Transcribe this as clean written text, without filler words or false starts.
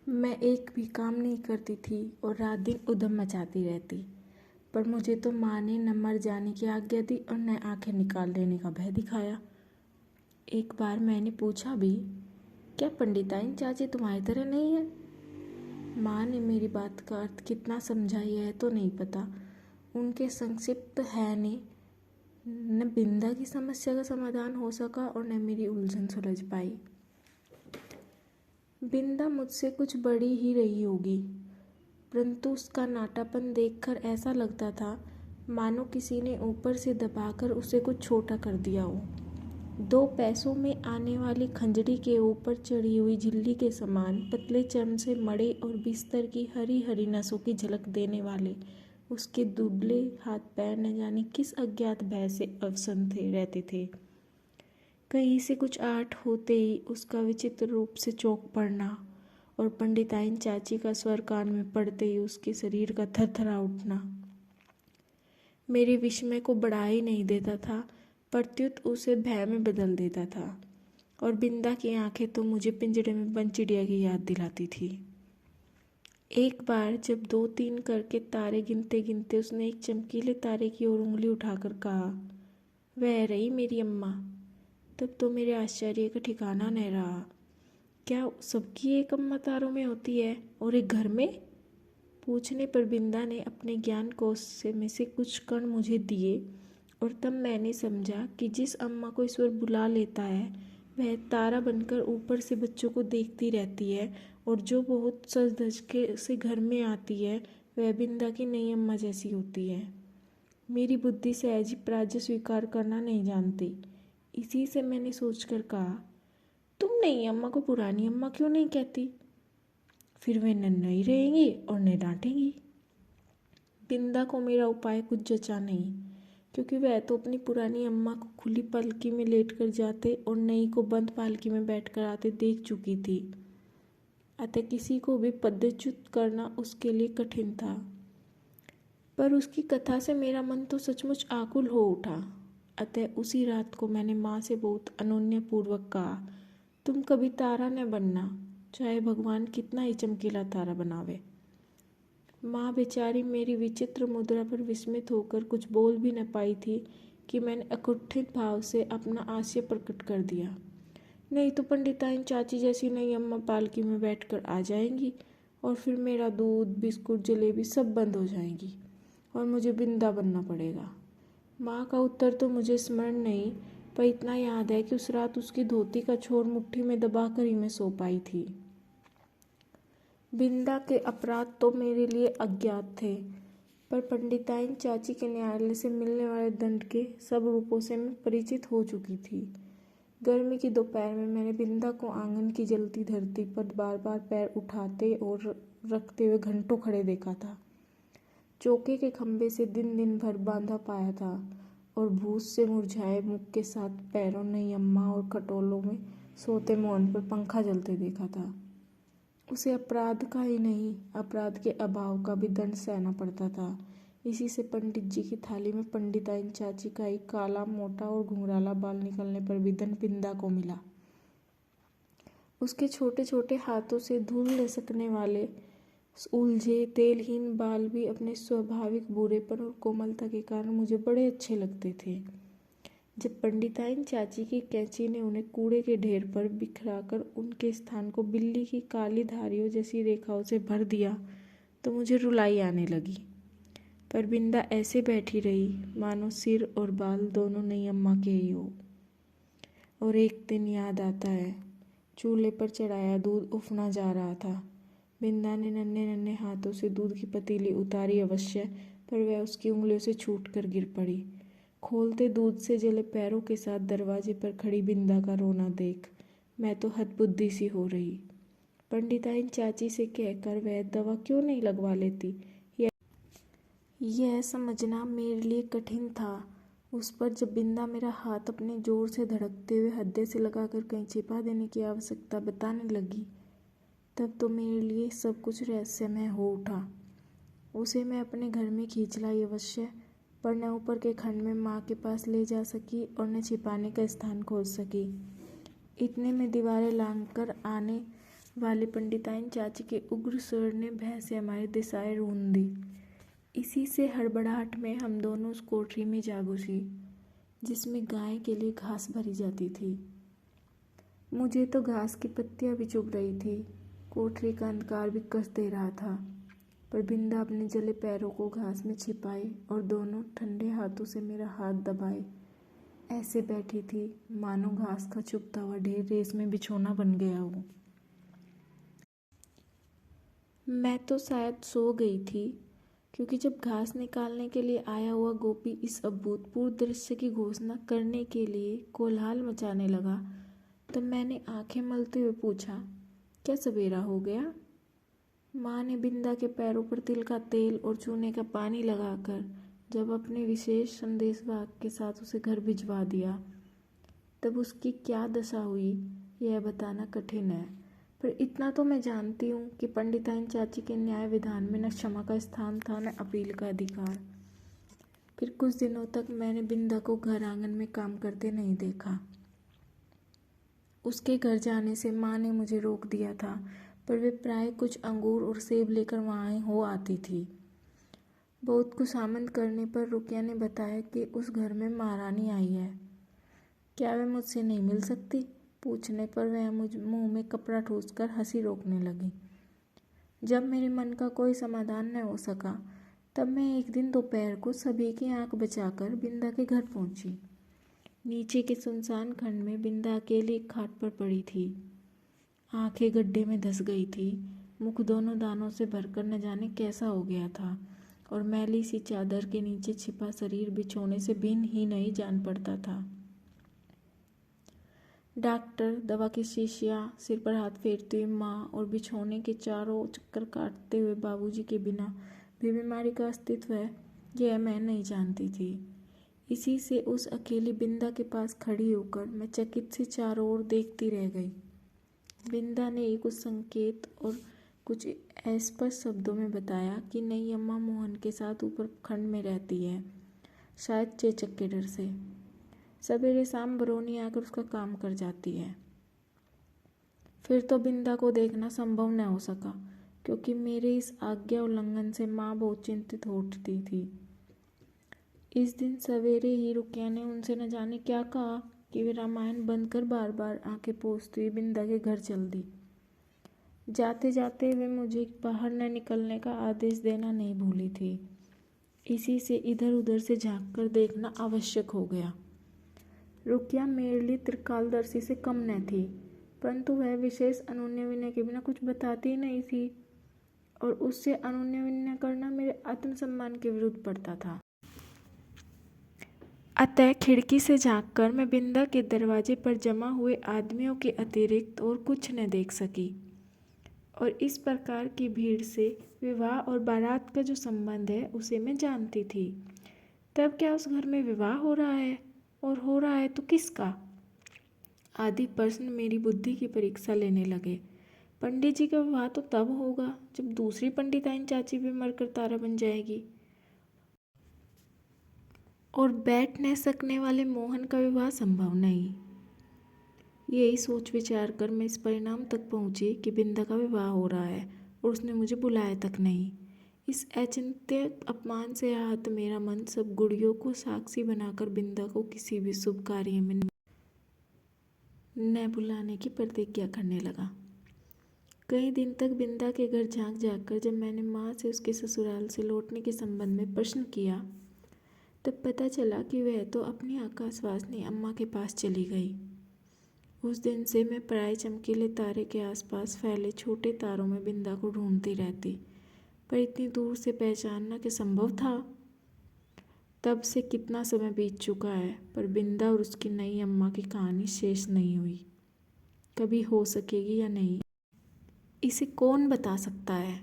मैं एक भी काम नहीं करती थी और रात दिन उधम मचाती रहती, पर मुझे तो माँ ने न मर जाने की आज्ञा दी और न आंखें निकाल लेने का भय दिखाया। एक बार मैंने पूछा भी, क्या पंडिताइन चाची तुम्हारी तरह नहीं है? माँ ने मेरी बात का अर्थ कितना समझा यह तो नहीं पता। उनके संक्षिप्त है ने न बिंदा की समस्या का समाधान हो सका और न मेरी उलझन सुलझ पाई। बिंदा मुझसे कुछ बड़ी ही रही होगी, परंतु उसका नाटापन देखकर ऐसा लगता था मानो किसी ने ऊपर से दबाकर उसे कुछ छोटा कर दिया हो। 2 पैसों में आने वाली खंजरी के ऊपर चढ़ी हुई झिल्ली के समान पतले चर्म से मड़े और बिस्तर की हरी हरी नसों की झलक देने वाले उसके दुबले हाथ पैर न जाने किस अज्ञात भय से अवसन रहते थे। कहीं से कुछ आठ होते ही उसका विचित्र रूप से चौंक पड़ना और पंडिताइन चाची का स्वर कान में पड़ते ही उसके शरीर का थरथरा उठना मेरे विस्मय को बढ़ा ही नहीं देता था, प्रत्युत उसे भय में बदल देता था। और बिंदा की आंखें तो मुझे पिंजड़े में बंद चिड़िया की याद दिलाती थी। एक बार जब 2-3 करके तारे गिनते गिनते उसने एक चमकीले तारे की ओर उंगली उठाकर कहा, वह रही मेरी अम्मा। तब तो मेरे आश्चर्य का ठिकाना नहीं रहा। क्या सबकी एक अम्मा तारों में होती है और एक घर में? पूछने पर बिंदा ने अपने ज्ञान कोष से में से कुछ कण मुझे दिए और तब मैंने समझा कि जिस अम्मा को ईश्वर बुला लेता है वह तारा बनकर ऊपर से बच्चों को देखती रहती है, और जो बहुत सज धज के से घर में आती है वह बिंदा की नई अम्मा जैसी होती है। मेरी बुद्धि सहज ही पराजय स्वीकार करना नहीं जानती। इसी से मैंने सोचकर कहा, तुम नई अम्मा को पुरानी अम्मा क्यों नहीं कहती? फिर वे न नई रहेंगी और न डांटेंगी। बिंदा को मेरा उपाय कुछ जचा नहीं, क्योंकि वह तो अपनी पुरानी अम्मा को खुली पालकी में लेट कर जाते और नई को बंद पालकी में बैठ कर आते देख चुकी थी। अतः किसी को भी पदच्युत करना उसके लिए कठिन था। पर उसकी कथा से मेरा मन तो सचमुच आकुल हो उठा। अतः उसी रात को मैंने माँ से बहुत अनुनयपूर्वक कहा, तुम कभी तारा न बनना, चाहे भगवान कितना ही चमकीला तारा बनावे। माँ बेचारी मेरी विचित्र मुद्रा पर विस्मित होकर कुछ बोल भी न पाई थी कि मैंने अकुंठित भाव से अपना आशय प्रकट कर दिया, नहीं तो पंडिताइन चाची जैसी नई अम्मा पालकी में बैठकर आ जाएंगी और फिर मेरा दूध बिस्कुट जलेबी सब बंद हो जाएंगी और मुझे बिंदा बनना पड़ेगा। माँ का उत्तर तो मुझे स्मरण नहीं, पर इतना याद है कि उस रात उसकी धोती का छोर मुट्ठी में दबाकर ही मैं सो पाई थी। बिंदा के अपराध तो मेरे लिए अज्ञात थे, पर पंडिताइन चाची के न्यायालय से मिलने वाले दंड के सब रूपों से मैं परिचित हो चुकी थी। गर्मी की दोपहर में मैंने बिंदा को आंगन की जलती धरती पर बार बार पैर उठाते और रखते हुए घंटों खड़े देखा था। चौके के खंभे से दिन दिन भर बांधा पाया था और भूस से मुरझाए मुख के साथ पैरों नई अम्मा और खटोलों में सोते मोहन पर पंखा जलते देखा था। उसे अपराध का ही नहीं, अपराध के अभाव का भी दंड सहना पड़ता था। इसी से पंडित जी की थाली में पंडिताइन चाची का एक काला मोटा और घुंघराला बाल निकलने पर भी दंड बिंदा को मिला। उसके छोटे छोटे हाथों से धूल ले सकने वाले उलझे तेलहीन बाल भी अपने स्वाभाविक बूढ़ेपन और कोमलता के कारण मुझे बड़े अच्छे लगते थे। जब पंडिताइन चाची की कैंची ने उन्हें कूड़े के ढेर पर बिखराकर उनके स्थान को बिल्ली की काली धारियों जैसी रेखाओं से भर दिया तो मुझे रुलाई आने लगी। पर बिंदा ऐसे बैठी रही मानो सिर और बाल दोनों नई अम्मा के ही हो। और एक दिन याद आता है, चूल्हे पर चढ़ाया दूध उफना जा रहा था। बिंदा ने नन्हे नन्हे हाथों से दूध की पतीली उतारी अवश्य, पर वह उसकी उंगलियों से छूटकर गिर पड़ी। खोलते दूध से जले पैरों के साथ दरवाजे पर खड़ी बिंदा का रोना देख मैं तो हतबुद्धि सी हो रही। पंडिताइन चाची से कहकर वह दवा क्यों नहीं लगवा लेती, यह समझना मेरे लिए कठिन था। उस पर जब बिंदा मेरा हाथ अपने जोर से धड़कते हुए हृदय से लगाकर कहीं छिपा देने की आवश्यकता बताने लगी, तब तो मेरे लिए सब कुछ रहस्यमय हो उठा। उसे मैं अपने घर में खींच लाई अवश्य, पर न ऊपर के खंड में माँ के पास ले जा सकी और न छिपाने का स्थान खोज सकी। इतने में दीवारें लांघकर आने वाली पंडिताइन चाची के उग्र स्वर ने भय से हमारी दिशाएं ढूंढ दी। इसी से हड़बड़ाहट में हम दोनों उस कोठरी में जा घुसी जिसमें गाय के लिए घास भरी जाती थी। मुझे तो घास की पत्तियां भी चुभ रही थी। कोठरी का अंधकार भी कस दे रहा था, पर बिंदा अपने जले पैरों को घास में छिपाए और दोनों ठंडे हाथों से मेरा हाथ दबाए ऐसे बैठी थी मानो घास का चुभता हुआ ढेर रेस में बिछौना बन गया हो। मैं तो शायद सो गई थी, क्योंकि जब घास निकालने के लिए आया हुआ गोपी इस अभूतपूर्व दृश्य की घोषणा करने के लिए कोलाहल मचाने लगा, तब मैंने आंखें मलते हुए पूछा, क्या सवेरा हो गया? माँ ने बिंदा के पैरों पर तिल का तेल और चूने का पानी लगाकर जब अपने विशेष संदेशवाहक के साथ उसे घर भिजवा दिया, तब उसकी क्या दशा हुई यह बताना कठिन है। पर इतना तो मैं जानती हूँ कि पंडिताइन चाची के न्याय विधान में न क्षमा का स्थान था न अपील का अधिकार। फिर कुछ दिनों तक मैंने बिंदा को घर आंगन में काम करते नहीं देखा। उसके घर जाने से माँ ने मुझे रोक दिया था, पर वे प्राय कुछ अंगूर और सेब लेकर वहाँ हो आती थी। बहुत खुशामद करने पर रुकिया ने बताया कि उस घर में महारानी आई है। क्या वह मुझसे नहीं मिल सकती? पूछने पर वह मुझ मुँह में कपड़ा ठूंसकर हंसी रोकने लगी। जब मेरे मन का कोई समाधान न हो सका, तब मैं एक दिन दोपहर को सभी की आंख बचाकर बिंदा के घर पहुंची। नीचे के सुनसान खंड में बिंदा अकेली एक खाट पर पड़ी थी। आंखें गड्ढे में धंस गई थी, मुख दोनों दानों से भरकर न जाने कैसा हो गया था, और मैली सी चादर के नीचे छिपा शरीर बिछोने से भिन्न ही नहीं जान पड़ता था। डॉक्टर, दवा की शीशियाँ, सिर पर हाथ फेरती हुई माँ और बिछौने के चारों चक्कर काटते हुए बाबूजी के बिना भी बीमारी का अस्तित्व है, यह मैं नहीं जानती थी। इसी से उस अकेली बिंदा के पास खड़ी होकर मैं चकित सी चारों ओर देखती रह गई। बिंदा ने एक कुछ संकेत और कुछ अस्पष्ट शब्दों में बताया कि नई अम्मा मोहन के साथ ऊपर खंड में रहती है, शायद चेचक के डर से। सवेरे शाम बरौनी आकर उसका काम कर जाती है। फिर तो बिंदा को देखना संभव न हो सका, क्योंकि मेरे इस आज्ञा उल्लंघन से माँ बहुत चिंतित हो उठती थी। इस दिन सवेरे ही रुकिया ने उनसे न जाने क्या कहा कि वे रामायण बंद कर बार बार आंखें पोंछती हुई बिंदा के घर चल दी। जाते जाते वे मुझे बाहर न निकलने का आदेश देना नहीं भूली थी। इसी से इधर उधर से झांक कर देखना आवश्यक हो गया। रुकिया मेरे लिए त्रिकालदर्शी से कम न थी, परंतु वह विशेष अनुनय विनय के बिना कुछ बताती ही नहीं थी, और उससे अनुनय विनय करना मेरे आत्मसम्मान के विरुद्ध पड़ता था। अतः खिड़की से झांककर मैं बिंदा के दरवाजे पर जमा हुए आदमियों के अतिरिक्त और कुछ न देख सकी, और इस प्रकार की भीड़ से विवाह और बारात का जो संबंध है उसे मैं जानती थी। तब क्या उस घर में विवाह हो रहा है, और हो रहा है तो किसका? आदि प्रश्न मेरी बुद्धि की परीक्षा लेने लगे। पंडित जी का विवाह तो तब होगा जब दूसरी पंडिताइन चाची भी मरकर तारा बन जाएगी, और बैठ न सकने वाले मोहन का विवाह संभव नहीं। यही सोच विचार कर मैं इस परिणाम तक पहुंची कि बिंदा का विवाह हो रहा है और उसने मुझे बुलाया तक नहीं। इस अचिंत्य अपमान से आहत मेरा मन सब गुड़ियों को साक्षी बनाकर बिंदा को किसी भी शुभ कार्य में न बुलाने की प्रतिज्ञा करने लगा। कई दिन तक बिंदा के घर झांक झांक कर जब मैंने माँ से उसके ससुराल से लौटने के संबंध में प्रश्न किया, तब पता चला कि वह तो अपनी आकाशवासिनी अम्मा के पास चली गई। उस दिन से मैं प्राय चमकीले तारे के आसपास फैले छोटे तारों में बिंदा को ढूंढती रहती, पर इतनी दूर से पहचानना क्या संभव था? तब से कितना समय बीत चुका है, पर बिंदा और उसकी नई अम्मा की कहानी शेष नहीं हुई। कभी हो सकेगी या नहीं, इसे कौन बता सकता है।